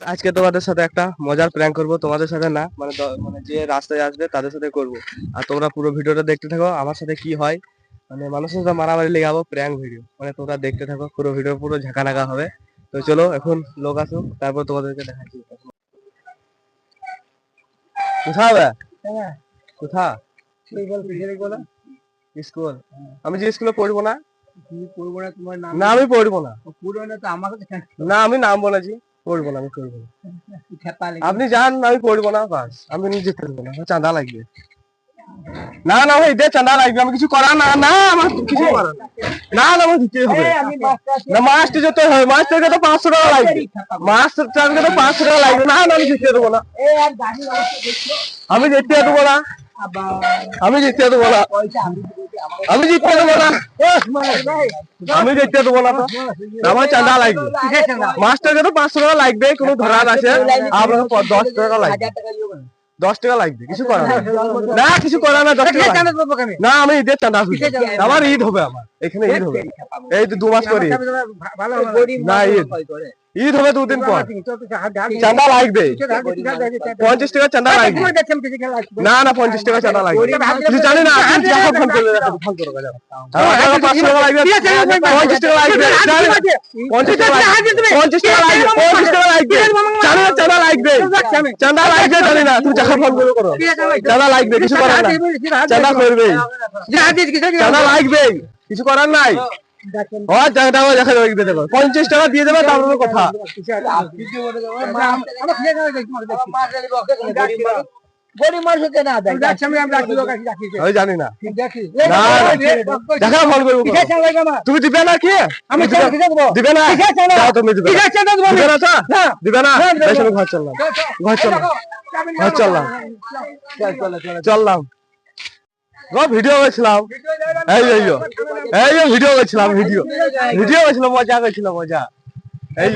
আজকে তোমাদের সাথে একটা মজার প্র্যাঙ্ক করব, তোমাদের সাথে না, মানে মানে যে রাস্তায় আসবে তাদের সাথে করব। আর তোমরা পুরো ভিডিওটা দেখতে থাকো, আমার সাথে কি হয়, মানে মানুষের সাথে মারামারি লেগাবো, প্র্যাঙ্ক ভিডিও, মানে তোমরা দেখতে থাকো, পুরো ভিডিও পুরো ঝাঁকানাকা হবে। তো চলো এখন লোক আসুক, তারপর তোমাদেরকে দেখাচ্ছি। কোথা বে? কোথা? স্কুল? আমি যে স্কুলে পড়বো না। না আমি পড়বো না। না আমি নাম বলেছি, পড়বো না, আমি পড়বো না। আপনি যান, আমি পড়বো না, বাস আমি নিজে পড়বো না, আমার চাঁদা লাগবে। না না ভাই, দে চাঁদা লাগবে, আমি কিছু করার না, না আমার কিছু করার না, না আমার দিতে হবে না, মাছটা যেতে হবে, মাছটাকে তো 500 টাকা লাগবে, মাছটাকে তো 500 টাকা লাগবে, না না আমি দিতে দেবো না, আমি দিতে দেবো না, আমি জিততে দেবো না, আমি জিততে দেবো না, আমি জিততে দেবো না, আমার চাঁদা লাগবে, মাছটাকে তো 500 টাকা লাগবে, কোনো ধরার আছে আপনাকে 10 টাকা লাগবে, 10 টাকা লাগবে, কিছু করার না, কিছু করার না, 10 টাকা না, আমি ঈদের চাঁদা, আমার ঈদ হবে, আমার এখানে ঈদ হবে, এই তো 2 মাস পরে না, ঈদ হবে 2 দিন পর, চাঁদা লাগবে 50 টাকা, চাঁদা লাগবে, না না 50 টাকা চাঁদা লাগবে, কিছু জানি না, ফোন করলে 500 টাকা লাগবে, 50 টাকা লাগবে, 50 টাকা লাগবে, 50 টাকা লাগবে, 50 টাকা লাগবে, জানি না চাঁদা লাগবে, চাঁদা লাগবে, জানি না, তুমি যাকে ফোন করো, চাঁদা লাগবে, কিছু করার না, চাঁদা করবে, চাঁদা লাগবে, কিছু করার নাই, 50 টাকা দিয়ে দেবে, তারপরে কথা, জানি না, তুমি দিবে না, কি দিবে না, তুমি দিবে না, ঘর চললাম, ঘর চললাম, ঘর চললাম, চললাম, ভিডিও করছিলাম, এই ভিডিও করছিলাম, ভিডিও করছিলাম, মজা করছিলাম, মজা, এই